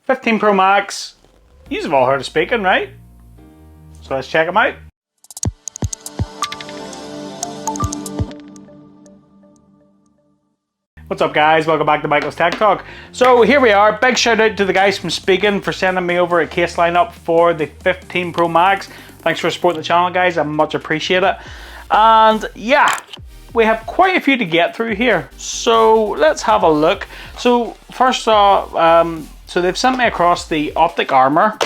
15 Pro Max. You've all heard of Spigen, right? So let's check them out. What's up guys, welcome back to Michael's Tech Talk. So here we are, big shout out to the guys from Spigen for sending me over a case lineup for the 15 Pro Max. Thanks for supporting the channel guys, I much appreciate it. And yeah, we have quite a few to get through here. So let's have a look. So first off, so they've sent me across the Optic Armor,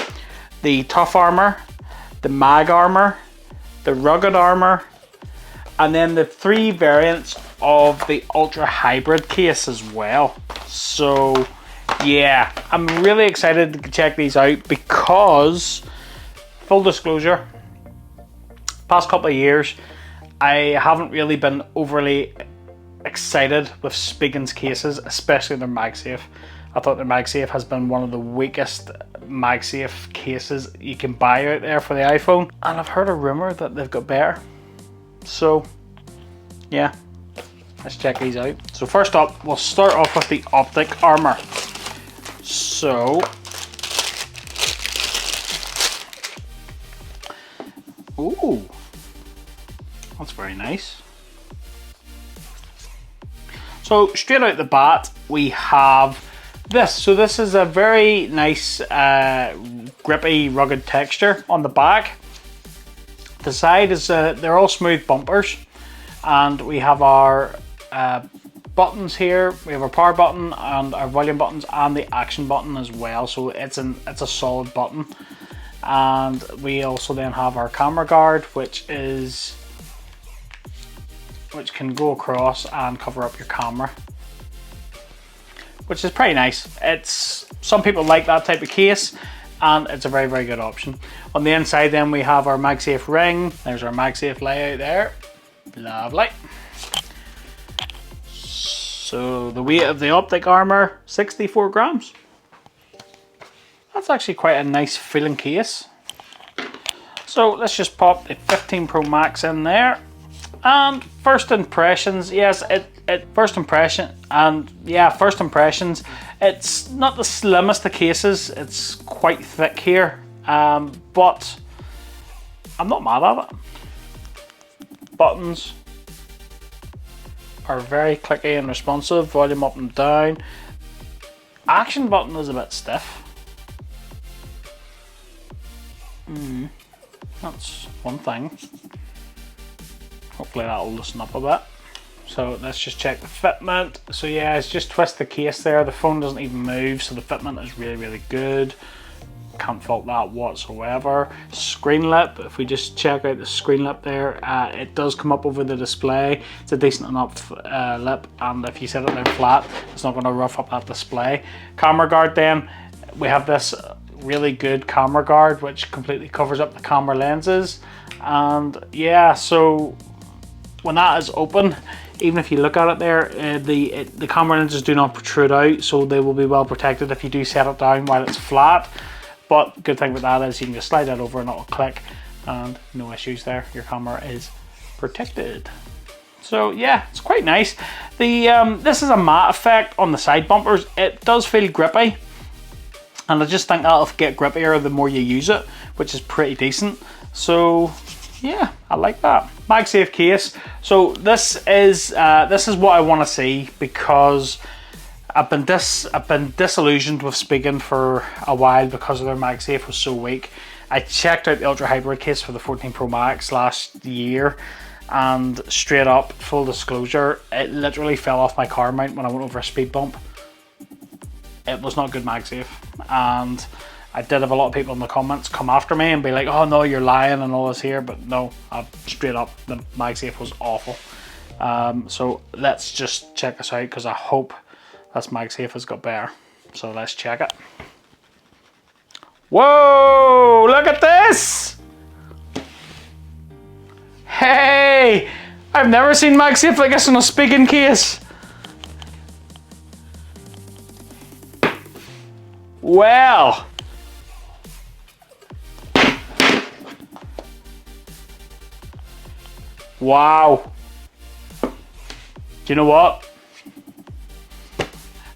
the Tough Armor, the Mag Armor, the Rugged Armor, and then the 3 variants of the Ultra Hybrid case as well. So yeah, I'm really excited to check these out because, full disclosure, past couple of years I haven't really been overly excited with Spigen's cases, especially their MagSafe. I thought their MagSafe has been one of the weakest MagSafe cases you can buy out there for the iPhone, and I've heard a rumor that they've got better. So yeah, let's check these out. So first up, we'll start off with the Optic Armor. So, ooh, that's very nice. So straight out the bat, we have this. So this is a very nice grippy, rugged texture on the back. The side is, they're all smooth bumpers. And we have our buttons here. We have our power button and our volume buttons and the action button as well. So it's a solid button. And we also then have our camera guard, which can go across and cover up your camera, which is pretty nice. Some people like that type of case, and it's a very, very good option. On the inside then we have our MagSafe ring. There's our MagSafe layout there. Lovely. So the weight of the Optic Armor, 64 grams. That's actually quite a nice feeling case. So let's just pop the 15 Pro Max in there. And first impressions, yes, first impressions, it's not the slimmest of cases, it's quite thick here, but I'm not mad at it. Buttons are very clicky and responsive, volume up and down. Action button is a bit stiff. That's one thing. Hopefully that'll loosen up a bit. So let's just check the fitment. So yeah, it's just twist the case there. The phone doesn't even move, so the fitment is really, really good. Can't fault that whatsoever. Screen lip, if we just check out the screen lip there, it does come up over the display. It's a decent enough lip, and if you set it down flat, it's not going to rough up that display. Camera guard then, we have this really good camera guard which completely covers up the camera lenses. And yeah, so when that is open, even if you look at it there, the camera lenses do not protrude out, so they will be well protected if you do set it down while it's flat. But good thing with that is you can just slide that over and it'll click, and no issues there. Your camera is protected. So yeah, it's quite nice. This is a matte effect on the side bumpers. It does feel grippy, and I just think that'll get grippier the more you use it, which is pretty decent. So yeah, I like that. MagSafe case. So this is what I want to see, because I've been disillusioned with Spigen for a while because their MagSafe was so weak. I checked out the Ultra Hybrid case for the 14 Pro Max last year, and straight up, full disclosure, it literally fell off my car mount when I went over a speed bump. It was not good MagSafe, and I did have a lot of people in the comments come after me and be like, oh no, you're lying and all this here, but no, straight up, the MagSafe was awful. So let's just check this out, because I hope this MagSafe has got better. So let's check it. Whoa, look at this! Hey, I've never seen MagSafe like this in a Spigen case. Well, wow. Do you know what?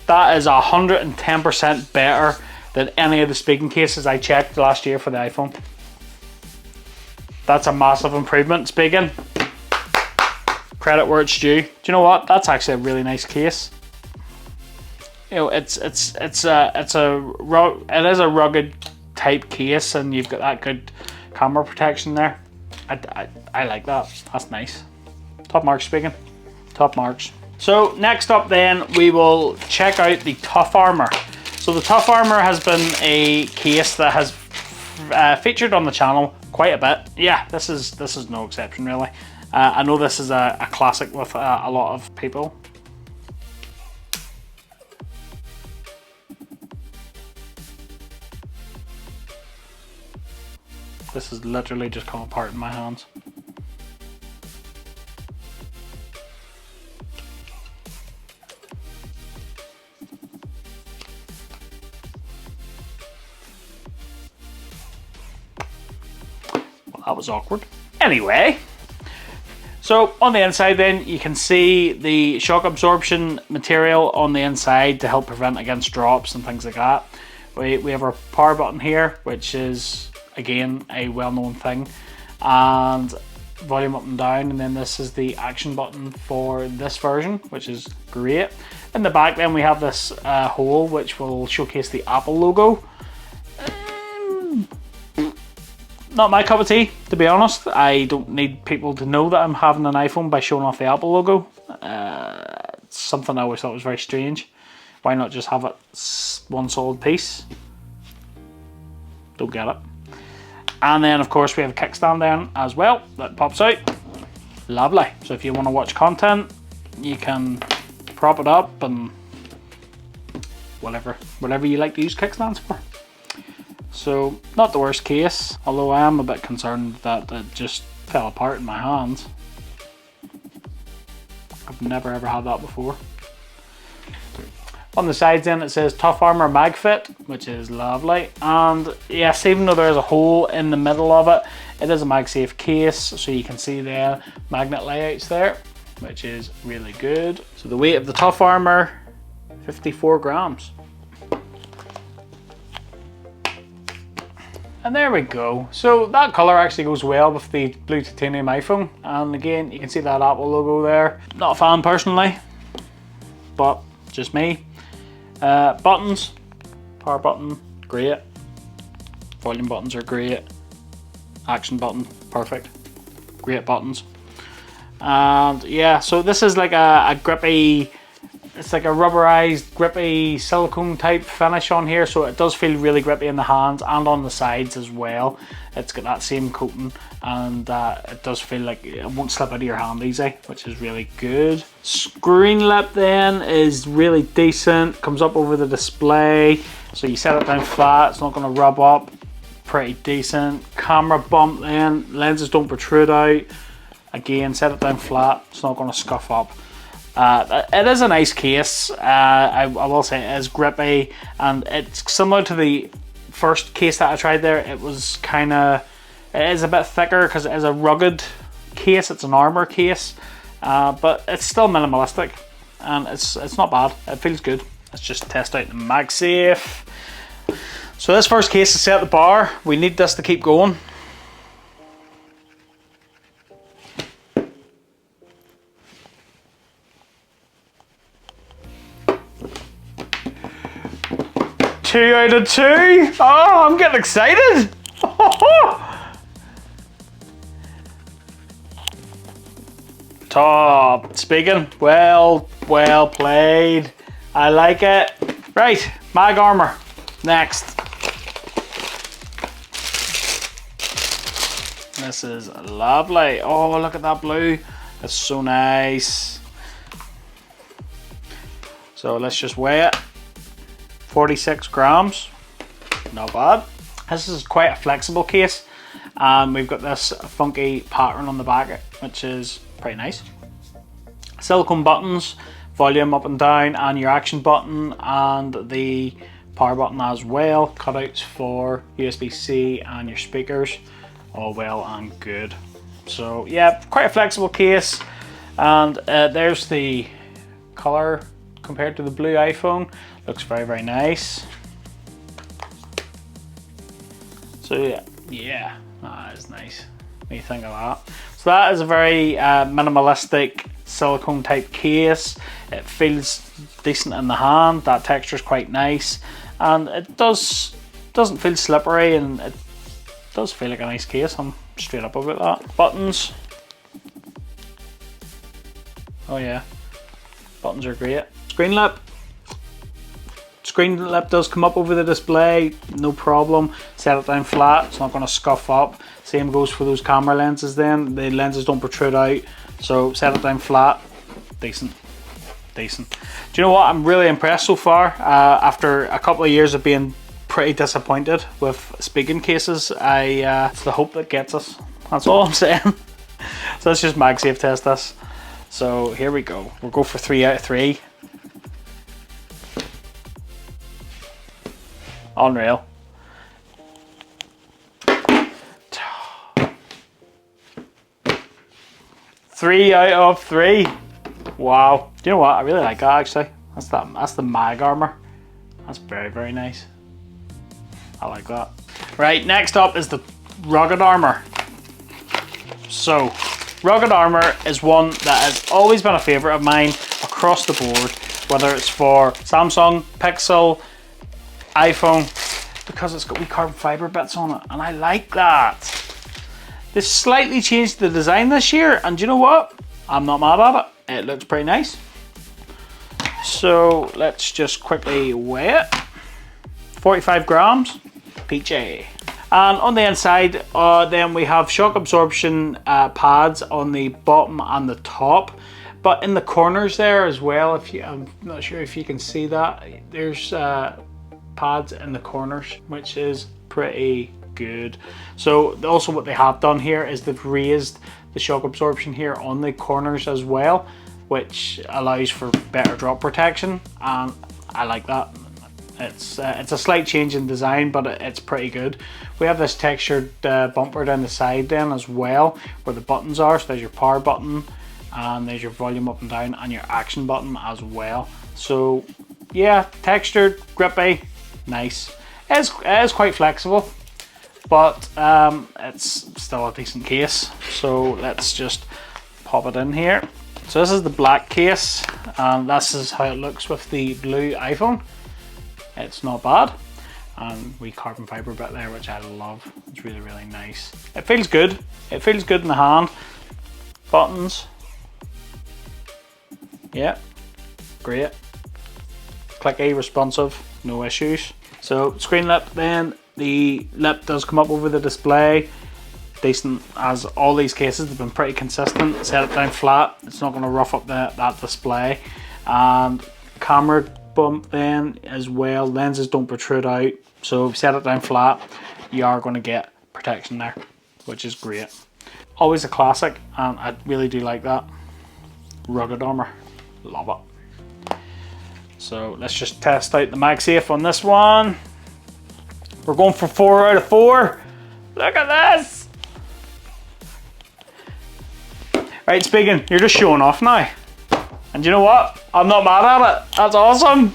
That is 110% better than any of the Spigen cases I checked last year for the iPhone. That's a massive improvement, Spigen. Credit where it's due. Do you know what? That's actually a really nice case. You know, it is a rugged type case, and you've got that good camera protection there. I like that. That's nice. Top marks, Spigen. Top marks. So next up then, we will check out the Tough Armor. So the Tough Armor has been a case that has featured on the channel quite a bit. Yeah, this is no exception really. I know this is a classic with a lot of people. This is literally just come apart in my hands. Well, that was awkward. Anyway, so on the inside then, you can see the shock absorption material on the inside to help prevent against drops and things like that. We have our power button here, which is again a well-known thing, and volume up and down, and then this is the action button for this version, which is great. In the back then we have this hole which will showcase the Apple logo. Not my cup of tea, to be honest. I don't need people to know that I'm having an iPhone by showing off the Apple logo. It's something I always thought was very strange. Why not just have it one solid piece? Don't get it. And then of course we have a kickstand then as well that pops out. Lovely. So if you want to watch content, you can prop it up and whatever you like to use kickstands for. So not the worst case, although I am a bit concerned that it just fell apart in my hands. I've never ever had that before. On the sides then it says Tough Armor Mag Fit, which is lovely. And yes, even though there's a hole in the middle of it, it is a MagSafe case, so you can see the magnet layouts there, which is really good. So the weight of the Tough Armor, 54 grams. And there we go. So that colour actually goes well with the blue titanium iPhone. And again, you can see that Apple logo there. Not a fan personally, but just me. Buttons, power button, great. Volume buttons are great. Action button, perfect. Great buttons. And yeah, so this is like a grippy, it's like a rubberized, grippy silicone type finish on here, so it does feel really grippy in the hands and on the sides as well. It's got that same coating, and it does feel like it won't slip out of your hand easy, which is really good. Screen lip then is really decent, comes up over the display, so you set it down flat, it's not going to rub up. Pretty decent. Camera bump then, lenses don't protrude out. Again, set it down flat, it's not going to scuff up. It is a nice case. I will say it is grippy, and it's similar to the first case that I tried there. It was it is a bit thicker because it is a rugged case. It's an armor case, but it's still minimalistic, and it's not bad. It feels good. Let's just test out the MagSafe. So this first case is set the bar. We need this to keep going. Two out of two. Oh, I'm getting excited. Top. Spigen. Well played. I like it. Right, Mag Armor. Next. This is lovely. Oh, look at that blue. That's so nice. So let's just weigh it. 46 grams, not bad. This is quite a flexible case, and we've got this funky pattern on the back, which is pretty nice. Silicone buttons, volume up and down, and your action button, and the power button as well. Cutouts for USB-C and your speakers, all well and good. So yeah, quite a flexible case, and there's the color compared to the blue iPhone. Looks very nice. So yeah, that is nice. What do you think of that? So that is a very minimalistic silicone type case. It feels decent in the hand. That texture is quite nice, and it doesn't feel slippery, and it does feel like a nice case. I'm straight up about that. Buttons. Oh yeah, buttons are great. Screen lip. Screen lip does come up over the display, no problem. Set it down flat, it's not going to scuff up. Same goes for those camera lenses then. The lenses don't protrude out, so set it down flat. Decent. Decent. Do you know what? I'm really impressed so far. After a couple of years of being pretty disappointed with Spigen cases, it's the hope that gets us. That's all I'm saying. So let's just MagSafe test this. So here we go. We'll go for 3 out of 3. Unreal. Three out of 3. Wow. Do you know what? I really like that actually. That's the Mag Armor. That's very, very nice. I like that. Right, next up is the Rugged Armor. So, Rugged Armor is one that has always been a favourite of mine across the board, whether it's for Samsung, Pixel, iPhone, because it's got wee carbon fibre bits on it, and I like that. They've slightly changed the design this year, and do you know what? I'm not mad at it. It looks pretty nice. So let's just quickly weigh it. 45 grams, peachy. And on the inside, then we have shock absorption pads on the bottom and the top, but in the corners there as well. I'm not sure if you can see that. There's pads in the corners, which is pretty good. So also what they have done here is they've raised the shock absorption here on the corners as well, which allows for better drop protection, and I like that. It's a slight change in design, but it's pretty good. We have this textured bumper down the side then as well, where the buttons are. So there's your power button, and there's your volume up and down, and your action button as well. So yeah, textured, grippy, nice. It is quite flexible, but it's still a decent case. So let's just pop it in here. So this is the black case, and this is how it looks with the blue iPhone. It's not bad, and we carbon fiber bit there, which I love. It's really, really nice. It feels good. It feels good in the hand. Buttons, yeah, great. Clicky, responsive, no issues. So screen lip then, the lip does come up over the display. Decent, as all these cases, they've been pretty consistent. Set it down flat, it's not going to rough up that display. And camera bump then as well, lenses don't protrude out, so if you set it down flat, you are going to get protection there, which is great. Always a classic, and I really do like that. Rugged Armor, love it. So let's just test out the MagSafe on this one. We're going for 4 out of 4. Look at this. Right, Spigen, you're just showing off now. And you know what? I'm not mad at it. That's awesome.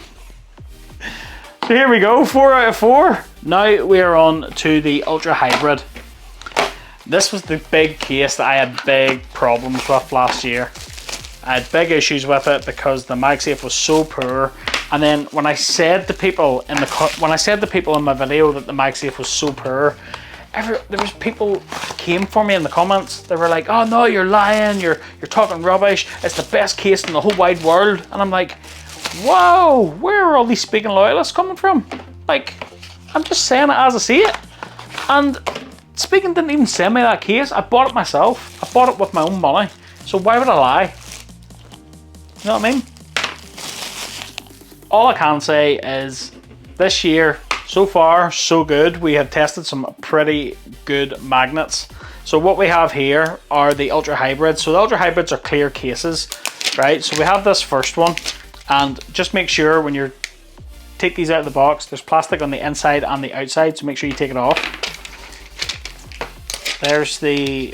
So here we go, 4 out of 4. Now we are on to the Ultra Hybrid. This was the big case that I had big problems with last year. I had big issues with it because the MagSafe was so poor. And then when I said to people in my video that the MagSafe was so poor, there was people came for me in the comments. They were like, "Oh no, you're lying. You're talking rubbish. It's the best case in the whole wide world." And I'm like, "Whoa, where are all these Spigen loyalists coming from?" Like, I'm just saying it as I see it. And Spigen didn't even send me that case. I bought it myself. I bought it with my own money. So why would I lie? You know what I mean? All I can say is this year, so far, so good. We have tested some pretty good magnets. So what we have here are the Ultra Hybrids. So the Ultra Hybrids are clear cases, right? So we have this first one, and just make sure when you take these out of the box, there's plastic on the inside and the outside, so make sure you take it off. There's the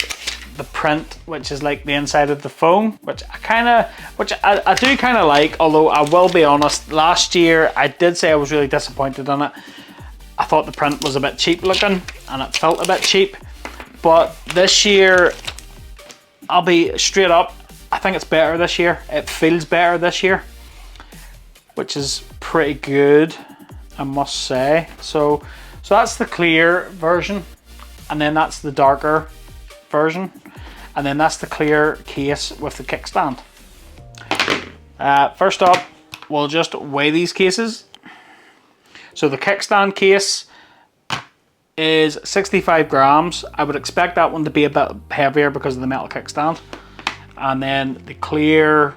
print, which is like the inside of the phone, which I do kind of like, although I will be honest, last year I did say I was really disappointed in it. I thought the print was a bit cheap looking and it felt a bit cheap. But this year, I'll be straight up, I think it's better this year. It feels better this year, which is pretty good, I must say. So that's the clear version, and then that's the darker version, and then that's the clear case with the kickstand. First up, we'll just weigh these cases. So the kickstand case is 65 grams. I would expect that one to be a bit heavier because of the metal kickstand. And then the clear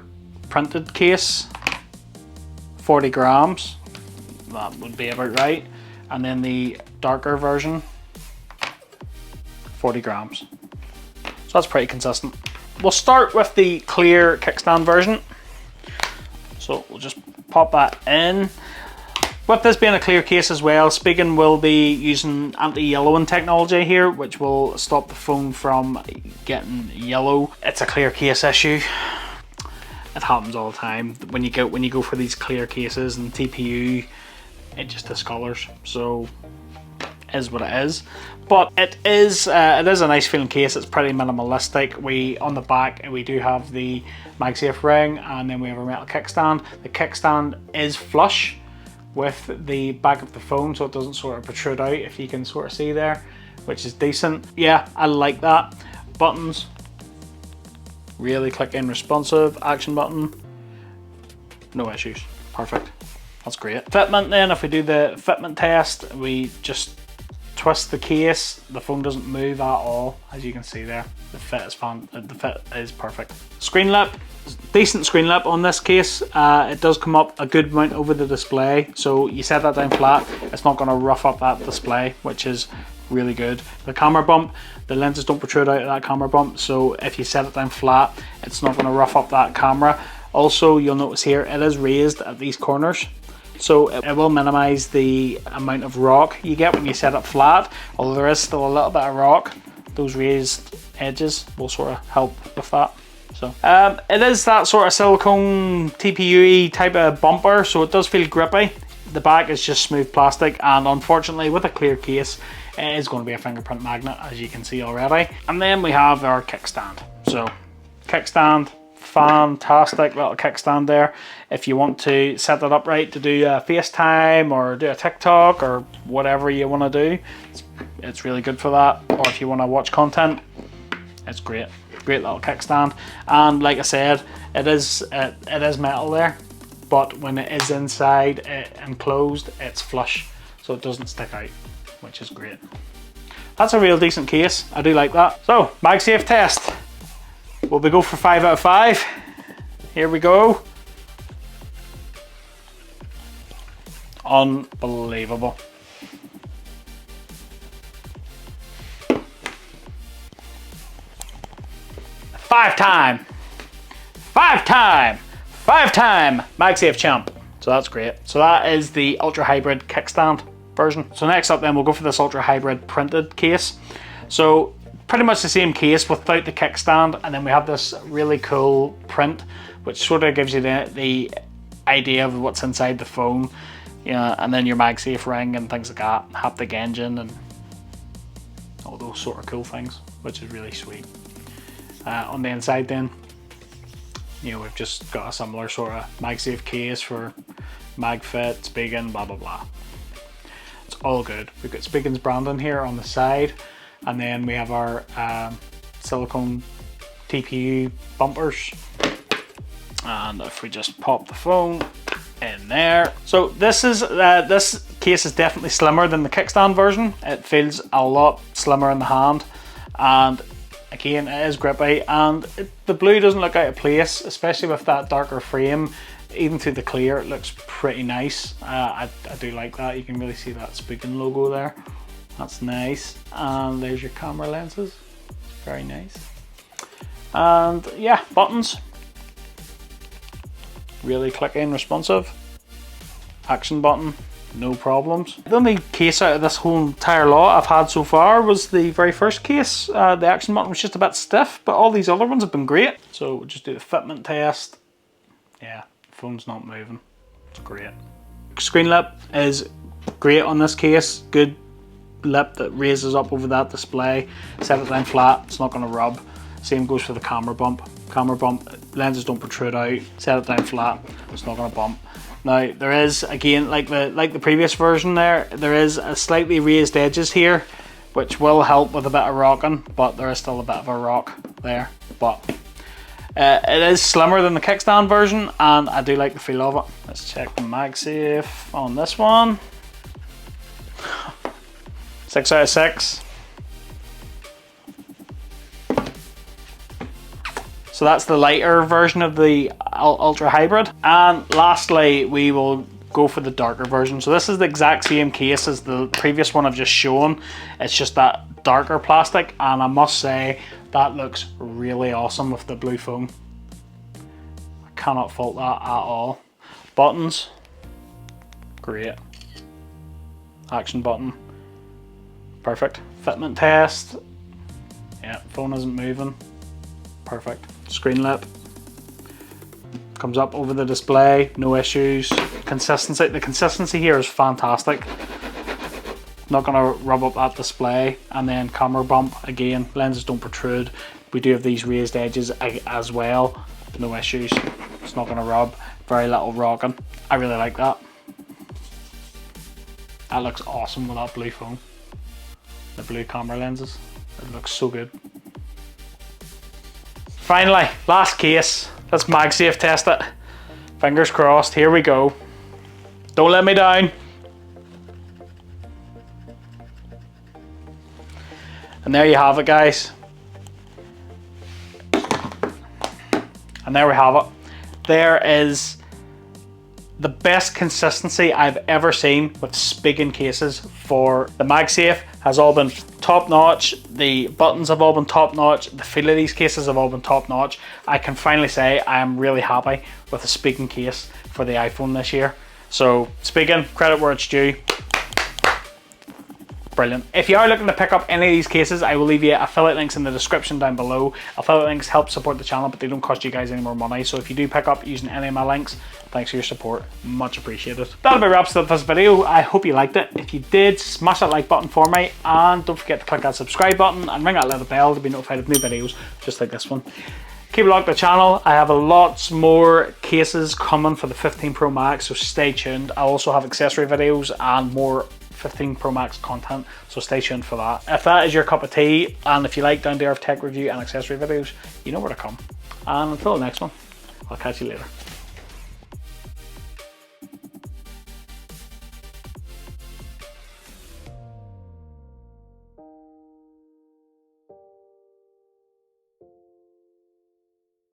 printed case, 40 grams. That would be about right. And then the darker version, 40 grams. So that's pretty consistent. We'll start with the clear kickstand version. So we'll just pop that in. With this being a clear case as well, Spigen will be using anti-yellowing technology here, which will stop the phone from getting yellow. It's a clear case issue. It happens all the time. When you go for these clear cases and TPU, it just discolors. So it is what it is. But it is a nice feeling case. It's pretty minimalistic. On the back we do have the MagSafe ring, and then we have a metal kickstand. The kickstand is flush with the back of the phone, so it doesn't sort of protrude out, if you can sort of see there, which is decent. Yeah, I like that. Buttons, really click in responsive. Action button, no issues, perfect. That's great. Fitment then, if we do the fitment test, we just twist the case. The phone doesn't move at all, as you can see there. The fit is perfect. Screen lip, decent screen lip on this case. It does come up a good amount over the display, so you set that down flat, it's not going to rough up that display, which is really good. The camera bump, the lenses don't protrude out of that camera bump, so if you set it down flat, it's not going to rough up that camera. Also, you'll notice here it is raised at these corners, so it will minimize the amount of rock you get when you set it flat. Although there is still a little bit of rock, those raised edges will sort of help with that. So it is that sort of silicone TPU type of bumper, so it does feel grippy. The back is just smooth plastic, and unfortunately with a clear case it is going to be a fingerprint magnet, as you can see already. And then we have our kickstand. So kickstand, fantastic little kickstand there. If you want to set that up right to do a FaceTime or do a TikTok or whatever you want to do, it's really good for that. Or if you want to watch content, it's great. Great little kickstand. And like I said, it is metal there, but when it is inside enclosed, it's flush, so it doesn't stick out, which is great. That's a real decent case. I do like that. So MagSafe test. Will we go for 5 out of 5? Here we go. Unbelievable. Five-time MagSafe champ. So that's great. So that is the Ultra Hybrid kickstand version. So next up then, we'll go for this Ultra Hybrid printed case. So pretty much the same case without the kickstand, and then we have this really cool print which sort of gives you the idea of what's inside the phone, and then your MagSafe ring and things like that, haptic engine and all those sort of cool things, which is really sweet. On the inside then, we've just got a similar sort of MagSafe case for MagFit, Spigen, blah blah blah. It's all good. We've got Spigen's branding here on the side, and then we have our silicone TPU bumpers. And if we just pop the phone in there, so this case is definitely slimmer than the kickstand version. It feels a lot slimmer in the hand, and again, it is grippy, and the blue doesn't look out of place, especially with that darker frame. Even through the clear, it looks pretty nice. I do like that. You can really see that Spigen logo there. That's nice. And there's your camera lenses. Very nice. And yeah, buttons. Really click in responsive. Action button, no problems. The only case out of this whole entire lot I've had so far was the very first case. The action button was just a bit stiff, but all these other ones have been great. So we'll just do the fitment test. Yeah, the phone's not moving. It's great. Screen lip is Great on this case, good lip that raises up over that display. Set it down flat, it's not going to rub. Same goes for the camera bump. Camera bump, lenses don't protrude out. Set it down flat, it's not going to bump. Now there is, again, like the previous version there is a slightly raised edges here, which will help with a bit of rocking, but there is still a bit of a rock there. But it is slimmer than the kickstand version, and I do like the feel of it. Let's check the MagSafe on this one. 6 out of 6. So that's the lighter version of the Ultra Hybrid. And lastly, we will go for the darker version. So this is the exact same case as the previous one I've just shown. It's just that darker plastic, and I must say that looks really awesome with the blue foam. I cannot fault that at all. Buttons, great. Action button, perfect. Fitment test, yeah, phone isn't moving, perfect. Screen lip, comes up over the display, no issues. Consistency, the consistency here is fantastic. Not gonna rub up that display. And then camera bump, again, lenses don't protrude. We do have these raised edges as well, no issues. It's not gonna rub, very little rocking. I really like that. That looks awesome with that blue foam. The blue camera lenses, it looks so good. Finally, last case. Let's MagSafe test it. Fingers crossed, here we go. Don't let me down. And there you have it, guys. And there we have it. There is the best consistency I've ever seen with Spigen cases for the MagSafe. Has all been top notch. The buttons have all been top notch. The feel of these cases have all been top notch. I can finally say I am really happy with the Spigen case for the iPhone this year. So Spigen, credit where it's due. Brilliant. If you are looking to pick up any of these cases, I will leave you affiliate links in the description down below. Affiliate links help support the channel, but they don't cost you guys any more money. So if you do pick up using any of my links, thanks for your support. Much appreciated. That'll be wraps up this video. I hope you liked it. If you did, smash that like button for me, and don't forget to click that subscribe button and ring that little bell to be notified of new videos just like this one. Keep a look at the channel. I have lots more cases coming for the 15 Pro Max, so stay tuned. I also have accessory videos and more 15 Pro Max content, so stay tuned for that. If that is your cup of tea, and if you like down to earth tech review and accessory videos, you know where to come. And until the next one, I'll catch you later.